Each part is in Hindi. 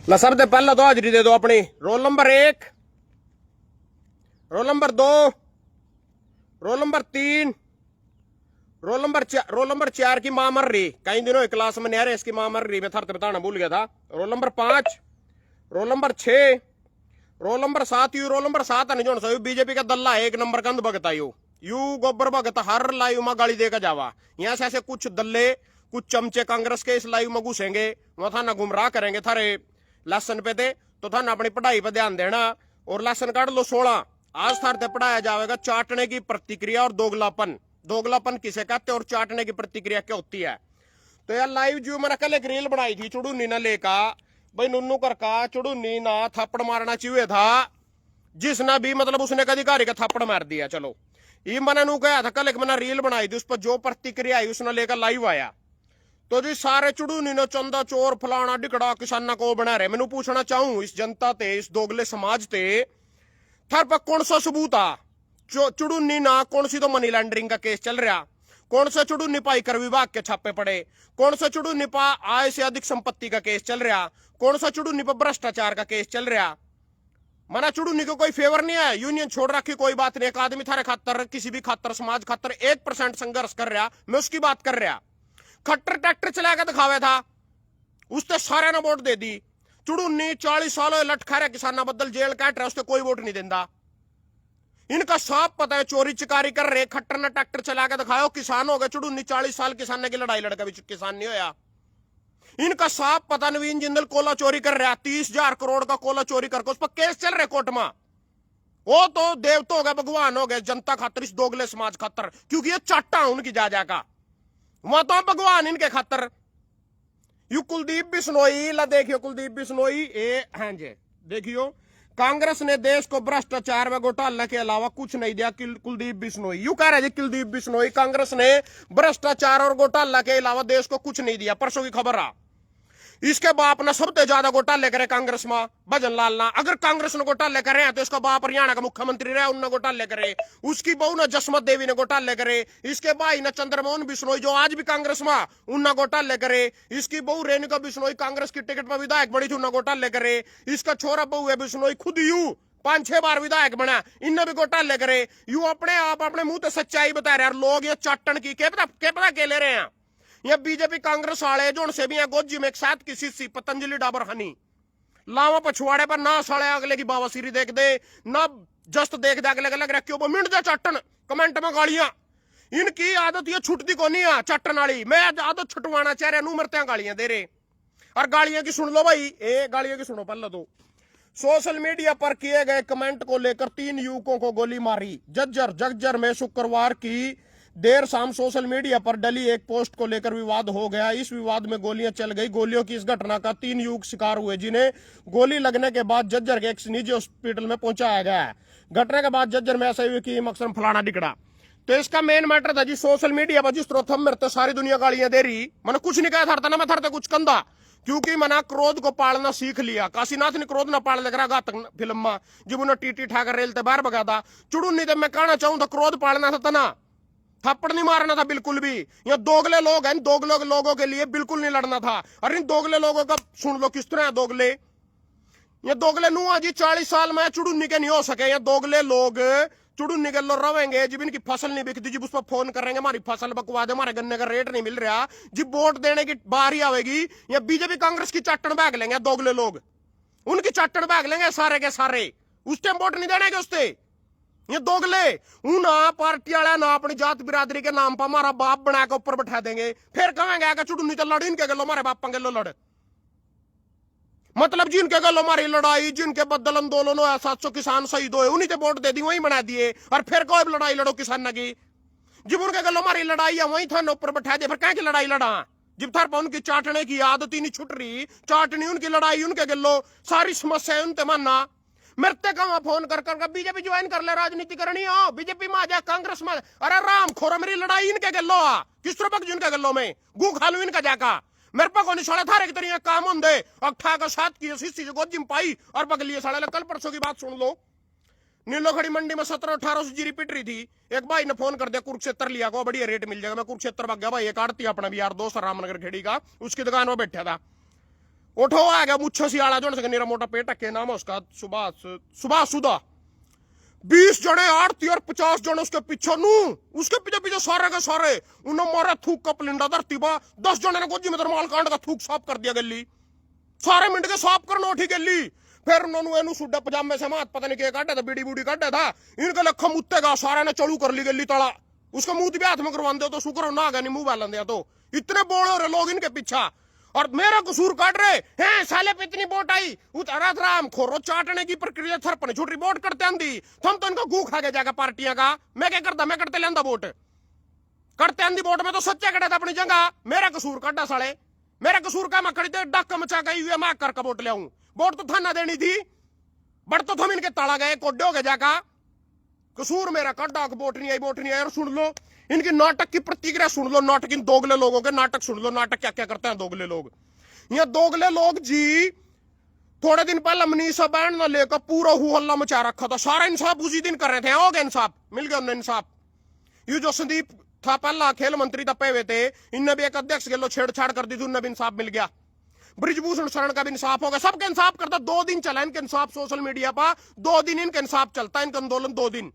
ला सब से पहला तो हाजिरी दे दो अपनी। Roll number 1, roll number 2, roll number 3, roll number 4 की मां मर रही। कई दिनों क्लास में नहीं आ रहे, इसकी मां मर रही, मैं थर बताना भूल गया था। Roll number 5, roll number 6, roll number 7। You roll number 7 नहीं जोन सो बीजेपी का दल्ला है, 1 नंबर कंद भगता यू गोबर भगत हर लाइव में गाली देकर जावा। यहां से ऐसे कुछ दल्ले कुछ चमचे कांग्रेस के इस लाइव में घुसेंगे, वहां थाना गुमराह करेंगे थारे लेसन पे थे, तो थाना अपनी पढ़ाई पर ध्यान देना। और लेसन काट लो 16। आज थारते पढ़ाया जाएगा चाटने की प्रतिक्रिया और दोगलापन। दोगलापन किसे कहते हैं और चाटने की प्रतिक्रिया क्या होती है। तो यार लाइव जो मैंने कल एक रील बनाई थी चुड़ूनी ना लेका भाई नुन्नू कर का चुड़ूनी ना थप्पड़ मारना चाहिए था, जिसने भी मतलब उसने अधिकारी का थप्पड़ मार दिया। चलो ये मैंने नू कहा था कल, एक मैंने रील बनाई थी, उस पर जो प्रतिक्रिया आई उसने लेकर लाइव आया। तो जी सारे चुड़ूनी ने चंदा चोर फलाना डिकड़ा किसाना को बना रहे। मैंने पूछना चाहूं इस जनता ते, इस दोगले समाज ते थार पर कौन सा सबूत आ? चुड़ूनी ना कौन सी तो मनी लॉन्ड्रिंग का केस चल रहा, कौन सा चुड़ूनी पा आयकर विभाग के छापे पड़े, कौन सा चुड़ूनी पा आय से अधिक संपत्ति का केस चल रहा, कौन सा चुड़ूनी पर भ्रष्टाचार का केस चल रहा। मना चुड़ूनी को कोई फेवर नहीं है, यूनियन छोड़ रखी कोई बात नहीं। एक आदमी थारे खातर किसी भी खातर समाज खातर 1% संघर्ष कर रहा, मैं उसकी बात कर रहा। खट्टर ट्रैक्टर चला के दिखावे था, उसने सारे ने वोट दे दी। चुड़ूनी 40 साल लट खा रहा किसाना बदल जेल काट रहा, उसने कोई वोट नहीं देता। इनका साफ पता है चोरी चिकारी कर रहे। खट्टर ने ट्रैक्टर चला के दिखाओ, किसान हो गए। चुड़ूनी 40 साल किसान की लड़ाई लड़का भी किसान नहीं होया। इनका साफ पता नवीन जिंदल कोला चोरी कर रहा, 30,000 करोड़ का कोला चोरी करके उस पर केस चल रहे कोर्ट में। वो तो देवता हो गए, भगवान हो गए जनता खातर, इस दोगले समाज खातर, क्योंकि ये चाटा उनकी जा का वहां तो भगवान इनके खातर। यू कुलदीप बिश्नोई ला देखियो, कुलदीप बिश्नोई ए हाँ जी देखियो, कांग्रेस ने देश को भ्रष्टाचार व घोटाला के अलावा कुछ नहीं दिया। कुलदीप बिश्नोई यू कह रहे जी, कुलदीप बिश्नोई कांग्रेस ने भ्रष्टाचार और घोटाला के अलावा देश को कुछ नहीं दिया। परसों की खबर आ, इसके बाप ने सबसे ज्यादा घोटाले करे कांग्रेस में, भजन लाल ना। अगर कांग्रेस ने घोटाले करे हैं तो इसका बाप हरियाणा का मुख्यमंत्री रहा, उन्होंने घोटाले करे। उसकी बहू ने जसमत देवी ने घोटाले करे। इसके भाई ने चंद्रमोहन बिश्नोई जो आज भी कांग्रेस में, उन्होंने घोटाले करे। इसकी बहू रेणुका बिश्नोई कांग्रेस की टिकट पर विधायक बड़ी थी, उन्होंने घोटाले करे। इसका छोरा बहू है बिश्नोई, खुद यू 5-6 बार विधायक बना, इनने भी घोटाले करे। यू अपने आप अपने मुंह से सच्चाई बता रहे हैं। लोग ये चाटन की क्या पता के ले रहे हैं। ये बीजेपी कांग्रेस वाले जो से भी गोजी में एक साथ की शीशी पतंजलि डाबर हनी लावा पछवाड़े पर ना साले अगले की बाबासीरी देख दे, ना जस्ट देख दे अगले लग रखे हो मिंट जा चाटन। कमेंट में गालियां, इनकी आदत ये छुटती को नहीं है चाटन वाली। मैं आदत छुटवाना चाह रहा, नू मरते गालियां दे रहे। और गालियां की सुन लो भाई, ए गालियां की सुनो पहले तो। सोशल मीडिया पर किए गए कमेंट को लेकर 3 युवकों को गोली मारी। जगजर में शुक्रवार की देर शाम सोशल मीडिया पर डली एक पोस्ट को लेकर विवाद हो गया। इस विवाद में गोलियां चल गई। गोलियों की इस घटना का 3 युवक शिकार हुए, जिन्हें गोली लगने के बाद जज्जर के एक निजी हॉस्पिटल में पहुंचाया गया है। घटना के बाद जज्जर में ऐसा हुआ कि मकसद फलाना दिखड़ा। तो इसका मेन मैटर था जी सोशल मीडिया पर जिस तरह मेरे सारी दुनिया गालियां दे रही, मैंने कुछ नहीं कहा था ना, मैं था कुछ कंधा, क्योंकि मैंने क्रोध को पालना सीख लिया। काशीनाथ ने क्रोध ना पाल लग रहा घातक फिल्म में, जब उन्हें टीटी ठाकर रेलते बाहर भगा था। चुड़ूनी तो मैं कहना चाहूं था क्रोध पालना था ना, थप्पड़ नहीं मारना था बिल्कुल भी। ये दोगले लोग हैं, दोगले लोगों के लिए बिल्कुल नहीं लड़ना था। और इन दोगले लोगों का सुन लो किस तरह है दोगले। ये दोगले नुआ जी 40 साल में चुड़ूनी के नहीं हो सके। ये दोगले लोग चुड़ूनी के लो रहेंगे, जब इनकी फसल नहीं बिकती जब उस पर फोन करेंगे हमारी फसल बकवा दे, हमारे गन्ने का रेट नहीं मिल रहा, जब वोट देने की बारी आवेगी या बीजेपी कांग्रेस की चाटन बैग लेंगे दोगले लोग, उनकी चाटन बैग लेंगे सारे के सारे। उस टाइम वोट नहीं देने के उससे। ये दोगले ना पार्टी वाला ना अपनी जात बिरादरी के नाम पर हमारा बाप बना के ऊपर बैठा देंगे, फिर कहेंगे चुड़ूनी तो लड़ इनके गलो हमारे बापा के लो लड़। मतलब जिनके गलो हमारी लड़ाई, जिनके बदल आंदोलन हो 700 किसान शहीद हुए, उन्हीं से वोट दे दी, वही बना दिए। और फिर कोई लड़ाई लड़ो किसान की, जब उनके गलो हमारी लड़ाई है वही थाने ऊपर बैठा दे, फिर कह की लड़ाई लड़ा। जब थार पर उनकी चाटने की आदत ही नहीं छुट रही, चाटनी उनकी लड़ाई उनके गलो, सारी समस्या उनते मानना। मरते कहा फोन कर बीजेपी ज्वाइन कर ले, राजनीति करनी हो बीजेपी में आ जा, कांग्रेस में। अरे राम खोरा मेरी लड़ाई इनके गलो आ, किस तरह जिनके गलो में गू खा लू इनका जाका। मेरे पास कोई साढ़े थारे की तरह काम होंगे। अट्ठा का 7 की शीशी गोजिम पाई और बगलिए साढ़े। कल परसों की बात सुन लो, नीलो खड़ी मंडी में 1700-1800 जीरी पिट रही थी। एक भाई ने फोन कर दिया कुरुक्षेत्र लिया को बढ़िया रेट मिल जाएगा। मैं कुरुक्षेत्र भाग गया भाई, एक आड़ती अपना भी यार दोस्त रामनगर खेड़ी का, उसकी दुकान में बैठा था। उठो आ गया मुच्छा सियाला जो मेरा मोटा पेट है, नाम है उसका, सुभाष सुधा। 20 जने आरती और 50 जने उसके पीछे नू, उसके पीछे पीछे सारे के सारे उन्होंने मारा थूक का पलिंडा धरती बा। 10 जने ने गोजी में धरमाल कांड का थूक साफ कर दिया गली, सारे मिनट के साफ करना उठी गली। फिर उन्होंने सुड्डा पजामे से मात पता नहीं क्या काटा था, बीड़ी बूढ़ी काटा था, इनके लखा मुत्ते का सारे ने चलू कर ली गली तला। उसका मुंह भी हाथ में करवा दे तो शुक्र ना गया, नहीं मुंह बालन दिया तो। इतने बोल रहे लोग इनके पीछा, और मेरा कसूर काट रहे हैं। साले पे इतनी वोट आई, उतारा राम खोरो चाटने की प्रक्रिया थरपने झूठी वोट करते आंदी। थम तो इनका गू खा के जाएगा पार्टियां का। मैं क्या करता, मैं करते लेंदा वोट, करते आंदी वोट में तो सच्चा कटा था अपनी जगह। मेरा कसूर काटा साले, मेरा कसूर का मैं खड़ी डक मचा गई हुई मैं कर वोट ले आऊं। वोट तो थाना देनी थी, बट तो थम इनके ताला गए कोड्डे हो गए जाका। कसूर मेरा काटा, वोट नहीं आई, वोट नहीं आई। और सुन लो इनकी नाटक की प्रतिक्रिया सुन लो, नाटक इन दोगले लोगों के नाटक सुन लो, नाटक क्या क्या करते हैं दोगले लोग। ये दोगले लोग जी थोड़े दिन पहले मनीषा बैंड न लेकर पूरा हल्ला मचा रखा था। सारा इंसाफ उसी दिन कर रहे थे, हो गया इंसाफ, मिल गया उन्हें इंसाफ। ये जो संदीप था पहला खेल मंत्री तपे हुए थे, इनने भी एक अध्यक्ष के लो छेड़छाड़ कर दी थी, उन्हें भी इंसाफ मिल गया। ब्रिजभूषण शरण का भी इंसाफ होगा, सबके इंसाफ करता। 2 दिन चला इनके इंसाफ सोशल मीडिया पर, 2 दिन इनका इंसाफ चलता है, इनका आंदोलन 2 दिन।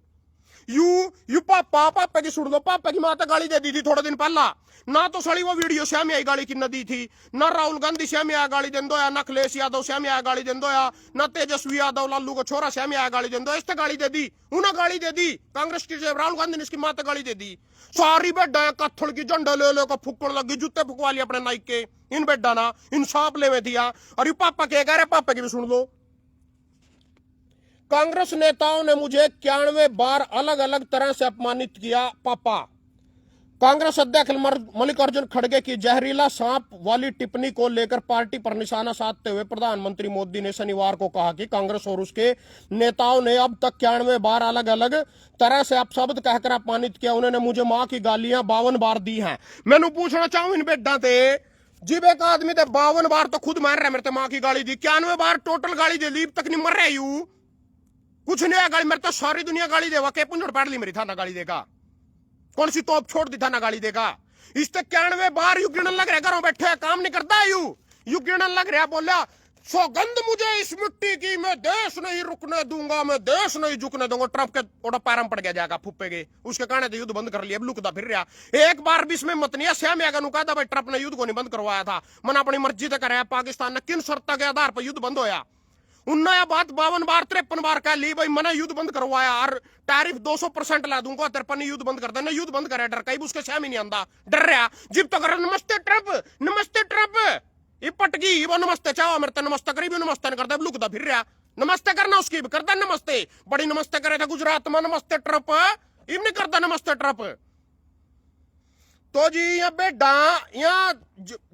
यू पापा की सुन लो, पापा की माता गाली दे दी थी थोड़े दिन पहला। ना तो सड़ी वो वीडियो श्याम आई गाली की नदी थी, ना राहुल गांधी श्याम आया गाली दें दो, या ना अखिलेश यादव श्याम आया गाली दें दो, या ना तेजस्वी यादव लालू को छोरा श्याम आया गाली दें दो। इसने गाली दे दी, उन्हें गाली दे दी कांग्रेस की, राहुल गांधी ने इसकी माता गाली दे दी। सारी बेड्डा कत्थड़ की झंडा ले लो फुकड़ लगी, जूते फुकवा लिया अपने नाइक के। इन बेड्डा ना इंसाफ ले में दिया। और ये पापा क्या कह रहे, पापा की भी सुन लो। कांग्रेस नेताओं ने मुझे 91 बार अलग अलग तरह से अपमानित किया। पापा, कांग्रेस अध्यक्ष मल्लिकार्जुन खड़गे की जहरीला सांप वाली टिप्पणी को लेकर पार्टी पर निशाना साधते हुए प्रधानमंत्री मोदी ने शनिवार को कहा कि कांग्रेस और उसके नेताओं ने अब तक 91 बार अलग अलग तरह से अपशब्द कहकर अपमानित किया। उन्होंने मुझे मां की गालियां 52 बार दी हैं। मैंने पूछना चाहूं इन बेटा थे, जिब एक आदमी थे 52 बार तो खुद मार रहे मेरे मां की गाली दी, 91 बार टोटल गाली दे ली, तक नहीं मर रहे यू कुछ नहीं गाली। मेरे तो सारी दुनिया गाली देगा, के पुंजड़ पाड़ ली मेरी था ना गाली देगा, कौन सी तोप छोड़ दी था ना गाली देगा। इस तक 91 बार यू गिणन लग रहा, घरों बैठे काम नहीं करता यू गिणन लग रहा। बोला सौगंध मुझे इस मिट्टी की, मैं देश नहीं रुकने दूंगा, मैं देश नहीं झुकने दूंगा। ट्रंप के ओटा पैरम पड़ गया जाएगा फुप्पे के, उसके कहने तो युद्ध बंद कर लिया, अब लुकता फिर रहा। एक बार भी इसमें मत नहीं श्याम यागा नु कहता भाई ट्रंप ने युद्ध को नहीं बंद करवाया था, मन अपनी मर्जी से कराया। पाकिस्तान ने किन शर्त के आधार पर युद्ध बंद होया, उन्होंने बात 52 बार 53 बार कह ली भाई मैंने युद्ध बंद करवाया और टैरिफ 200% ला दूंगा, 53 युद्ध बंद कर देना। युद्ध बंद करे डर कहीं उसके सहम ही नहीं आंदा, डर रहा जिब तो कर नमस्ते ट्रंप, नमस्ते ट्रंप, ये पटगी वो नमस्ते चाहो मेरे तो नमस्ते करी भी नमस्ते करता लुकता फिर रहा। नमस्ते करना उसकी भी करता नमस्ते, बड़ी नमस्ते करे था गुजरात में नमस्ते ट्रंप, इब नहीं करता नमस्ते ट्रंप। तो जी यहाँ बेटा, यहाँ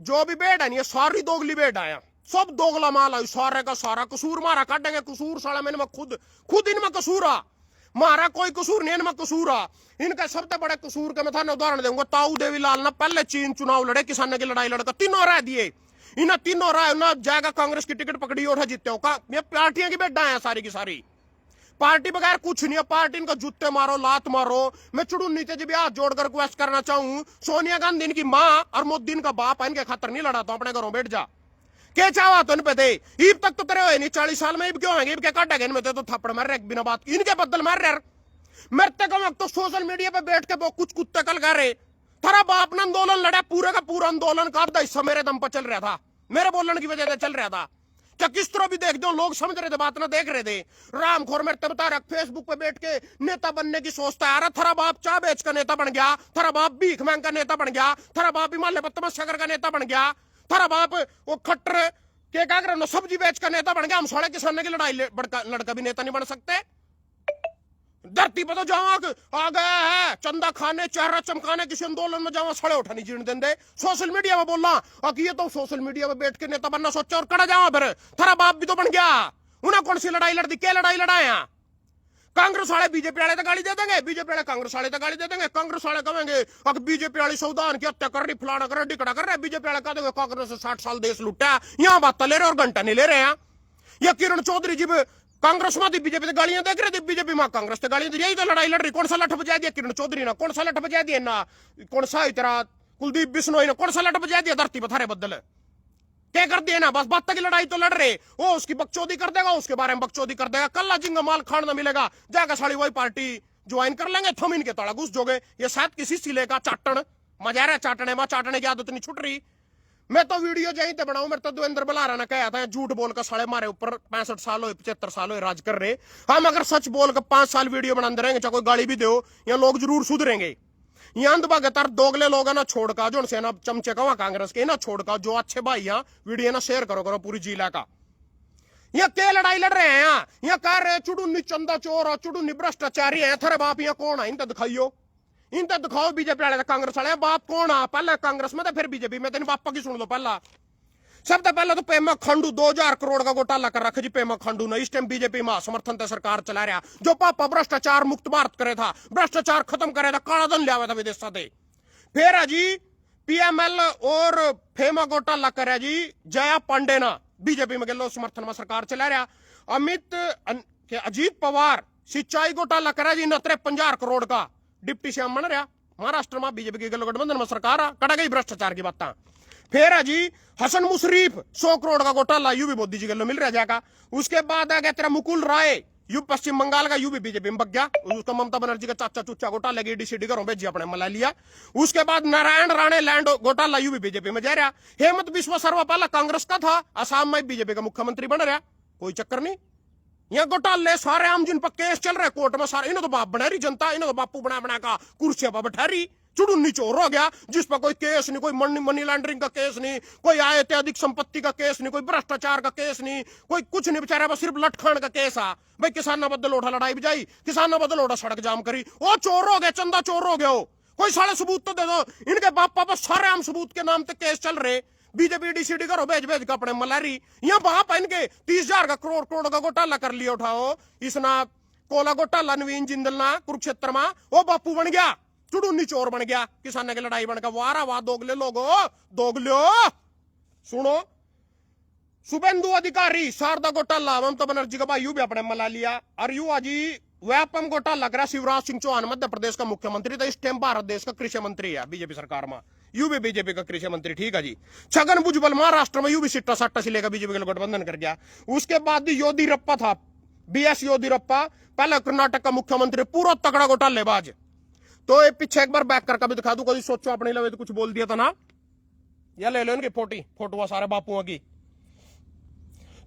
जो भी बेट है सारी दोगली बेट आया, सब दोगला माल है, सारे का सारा कसूर मारा काटेंगे। कसूर साला मैंने खुद इनमें कसूर आ, मारा कोई कसूर नहीं इनमें कसूर आ। इनका सबसे बड़े कसूर का मैं था उदाहरण दूंगा। ताऊ देवीलाल ने पहले चीन चुनाव लड़े, किसानों की लड़ाई लड़कर तीनों राय दिए, इन्हें तीनों राय ना जाएगा कांग्रेस की टिकट पकड़ी और जीते हो। ये पार्टियां की बेटा है सारी की सारी, पार्टी बगैर कुछ नहीं है। पार्टी इनका जूते मारो लात मारो। मैं चुड़ुन्नी से भी हाथ जोड़कर रिक्वेस्ट करना चाहूं, सोनिया गांधी इनकी मां और मोदी इनका बाप है, इनके खतर नहीं लड़ा तो अपने घरों बैठ जा। क्या चाहा तो इन पे थे ईब तक तो तेरे हुए नहीं, 40 साल में ईब क्यों होंगे, ईब क्या काटेंगे इनमें तो थप्पड़ मार रहे बिना बात इनके बदल मार रहे। मरते को वक्त तो सोशल मीडिया पे बैठ के वो कुछ कुत्ते कल कर रहे। थारा बाप ने आंदोलन लड़ा, पूरे का पूरा आंदोलन का आधा हिस्सा मेरे दम पर चल रहा था, मेरे बोलने की वजह से चल रहा था। क्या किस तरह भी देख दो लोग समझ रहे थे, बात ना देख रहे थे। रामखोर मेरे बता रहा फेसबुक पे बैठ के नेता बनने की सोचता है। थारा बाप चाय बेच का नेता बन गया, थारा बाप भीख मांग का नेता बन गया, थारा बाप हिमालय पर तमस्या का नेता बन गया, थारा बाप वो खट्टर के क्या कर सब्जी बेच का नेता बन गया। हम साढ़े किसानों की लड़ाई लड़का भी नेता नहीं बन सकते। धरती पर तो जाओ आ गया है चंदा खाने चेहरा चमकाने, किसी आंदोलन में जाओ सड़े उठा नहीं जीने देंगे। सोशल मीडिया में बोलना ये तो सोशल मीडिया में बैठ के नेता बनना सोचा और कड़ा जाओ फिर थारा बाप भी तो बन गया। उन्हें कौन सी लड़ाई लड़ दी, क्या लड़ाई लड़ाया। कांग्रेस वाले बीजेपी वाले तो गाली दे देंगे, बीजेपी वाले कांग्रेस वाले तो गाली दे देंगे। कांग्रेस वाले कहेंगे अगर बीजेपी वाली संविधान की हत्या कर रही, फलाना कर रहे, डिकड़ा कर रहे। बीजेपी वाले कह देंगे कांग्रेस से 60 साल देश लुटा, यहाँ बात ले रहे और घंटा नहीं ले रहे हैं। या किरण चौधरी जी कांग्रेस में बीजेपी से गालियां देख रहे थे, बीजेपी में कांग्रेस से गालियां, यही तो लड़ाई लड़ रही। कौन सा लठ बजा दिया किरण चौधरी ने, कौन सा लठ बजा दिया ना, कौन सा इतना कुलदीप बिश्नोई ने कौन सा लठ बजा दिया धरती पर थारे बदल। क्या कर दिया ना, बस बात की लड़ाई तो लड़ रहे, वो उसकी बकचोदी कर देगा, उसके बारे में बकचोदी कर देगा, कल्ला जिंगा माल खाना मिलेगा, जाकर साड़ी वही पार्टी ज्वाइन कर लेंगे, थम इनके तड़ा घुस जोगे। ये शायद किसी सिले का चाटन मजा रहा, चाटने में चाटने की आदत नहीं छुट रही। मैं तो वीडियो यहीं ते बनाऊं, मेरे तो देवेंद्र बलारा ने कहा था झूठ बोल कर साले मारे ऊपर 65 साल हो 75 साल हो राज कर रहे, हम अगर सच बोल कर 5 साल वीडियो बनाते रहेंगे, चाहे कोई गाली भी दो, या लोग जरूर सुधरेंगे। यहाँ भगतर दोगले लोग ना छोड़ का जो ना चमचे का कांग्रेस के ना छोड़ का, जो अच्छे भाई यहाँ वीडियो ना शेयर करो करो पूरी जिला का। यहाँ क्या लड़ाई लड़ रहे हैं, यहाँ कह रहे चुड़ुन्नी चंदा चोर और चुड़ुन्नी भ्रष्टाचारी है, थारे बाप यहाँ कौन है, इनका दिखाइयो, इनका दिखाओ। बीजेपी वाले कांग्रेस वाले बाप कौन है, पहले कांग्रेस में फिर बीजेपी में, तेन बापा की सुन लो। पहला सबसे पहले तो पेमा खंडू 2000 करोड़ का घोटाला कर रखा जी। पेमा खंडू ने इस टाइम बीजेपी में समर्थन से सरकार चला रहा, जो पापा भ्रष्टाचार मुक्त भारत करे था, भ्रष्टाचार खत्म करे था, काला धन लिया था विदेश से। फिर अजी पीएमएल और फेमा घोटाला करे जी जया पांडे ना, बीजेपी में गलो समर्थन में सरकार चला रहा। अजीत पवार सिंचाई घोटाला करे जी 53 करोड़ का, डिप्टी सीएम बन रहा महाराष्ट्र में, बीजेपी के गठबंधन में सरकार कटा गई भ्रष्टाचार की बात। फिर अजी हसन मुशरीफ 100 करोड़ का घोटाला, यू भी मोदी जी गलो मिल रहा जाएगा। उसके बाद आ गया तेरा मुकुल राय, यू पश्चिम बंगाल का, यू भी बीजेपी में बग गया, उसका ममता बनर्जी का चाचा चुच्चा घोटाला की डीसीडी घरों भेजी अपने मला लिया। उसके बाद नारायण राणे लैंड घोटाला, यू भी बीजेपी में जा रहा। हेमंत बिस्वा शर्मा पहला कांग्रेस का था, असम में बीजेपी का मुख्यमंत्री बन रहा, कोई चक्कर नहीं। यहाँ घोटाले सारे आम जिन पर केस चल रहे कोर्ट में सारे, इन्हें तो बाप बना रही जनता, इन्हें तो बापू बना बना का कुर्सियां पर बैठा रही, चुड़ुन्नी चोर हो गया जिस पर कोई केस नहीं, कोई मनी लॉन्ड्रिंग का केस नहीं, कोई आय अधिक संपत्ति का केस नहीं, कोई भ्रष्टाचार का केस नहीं, कोई कुछ नहीं, बेचारा बस सिर्फ लटखान का केस आ भाई। किसानों बदल उठा लड़ाई बजाई, किसानों बदल उठा सड़क जाम करी, वो चोर हो गए, चंदा चोर हो गया हो, कोई सारे सबूत तो दे दो। इनके बाप पापा सारे आम सबूत के नाम पे केस चल रहे, बीजेपी डीसीडी करो भेज भेज का अपने मलारी। यहाँ बाप इनके 30,000 का करोड़ का घोटाला कर लिया उठाओ, इसना कोला घोटाला नवीन जिंदल ना कुरुक्षेत्र में, वो बापू बन गया, चुड़ुन्नी चोर बन गया, किसानों की लड़ाई बन गया। वारा वाह दोगले लोगो दोगलो सुनो। शुभेंदु अधिकारी शारदा घोटाला, ममता बनर्जी का भाई यू भी अपने मला लिया। और यू अजी व्यापम घोटाला करा शिवराज सिंह चौहान मध्य प्रदेश का मुख्यमंत्री था, इस टाइम भारत देश का कृषि मंत्री है बीजेपी सरकार में, यू भी बीजेपी का कृषि मंत्री, ठीक है जी। छगन भुजबल महाराष्ट्र में, यू भी सिट्टा सट्टा से लेकर बीजेपी का गठबंधन कर गया। उसके बाद योदीरप्पा था, बीएस योदीरप्पा, पहले कर्नाटक का मुख्यमंत्री, पूरा तगड़ा घोटालेबाज। तो ये पीछे एक बार बैक करके भी दिखा दूं, कभी सोचो अपने लगे तो कुछ बोल दिया था ना, या ले लो इनकी फोटो सारे बापुओं की।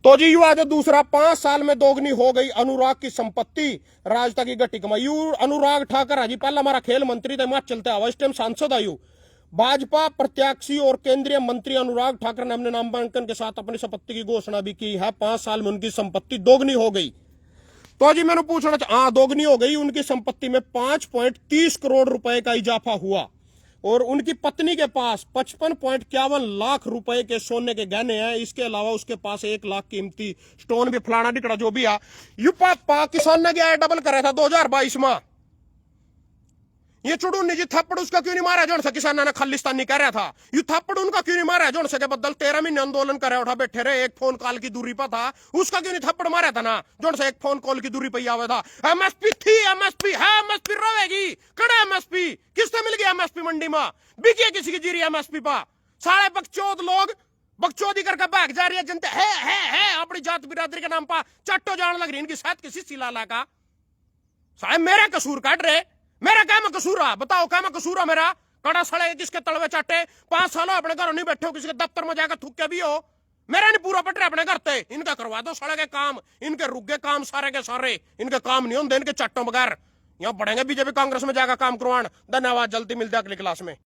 तो जी यू आज दूसरा, 5 साल में दोगुनी हो गई अनुराग की संपत्ति, राजता की गट्टी कमाई। यू अनुराग ठाकर जी पहला हमारा खेल मंत्री थे, हिमाचल चलते आवा, इस टाइम सांसद आयु। भाजपा प्रत्याशी और केंद्रीय मंत्री अनुराग ठाकर ने अपने नामांकन के साथ अपनी संपत्ति की घोषणा भी की है। 5 साल में उनकी संपत्ति दोगुनी हो गई। तो जी मैंने पूछना हाँ दोगुनी हो गई, उनकी संपत्ति में 5.30 करोड़ रुपए का इजाफा हुआ, और उनकी पत्नी के पास 55.51 लाख रुपए के सोने के गहने हैं। इसके अलावा उसके पास 1 लाख कीमती स्टोन भी, फलाना टिकड़ा जो भी है। यू पाकिस्तान ने क्या डबल करे था 2022 में। ये चुड़ुन्नी जी थप्पड़ उसका क्यों नहीं मारा जो से किसानों ने खालिस्तानी कह रहा था, ये थप्पड़ उनका क्यों नहीं मारा जो से के बदल 13 महीने आंदोलन करे उठा बैठे रहे, एक फोन कॉल की दूरी पर था, उसका क्यों नहीं थप्पड़ मारा था ना, जो से एक फोन कॉल की दूरी पर आवे था। एमएसपी थी, एमएसपी है, एमएसपी रहेगी, कड़ा एमएसपी किससे मिल गया, एमएसपी मंडी में बिकी किसी की जीरी एमएसपी पा। सारे बकचोद लोग बकचोदी करके भाग जा रही है जनता, है अपनी जात बिरादरी के नाम पर चट्टो जान लग रही, इनकी शायद किसी सिलाला का। साहब मेरा कसूर काट रहे, मेरा क्या मैं कसूर रहा, बताओ क्या मैं कसूर रहा मेरा, कड़ा सड़े किसके तलवे चाटे, 5 सालों अपने घरों नहीं बैठे हो, किसी के दफ्तर में जाकर थूक के भी हो, मेरा नहीं पूरा पट रहा अपने घर पे, इनका करवा दो सड़े के काम, इनके रुक गए काम सारे के सारे, इनके काम नहीं होंगे इनके चट्टों बगैर। यहाँ बढ़ेंगे बीजेपी कांग्रेस में जाकर काम करवान। धन्यवाद, जल्दी मिलते हैं अगली क्लास में।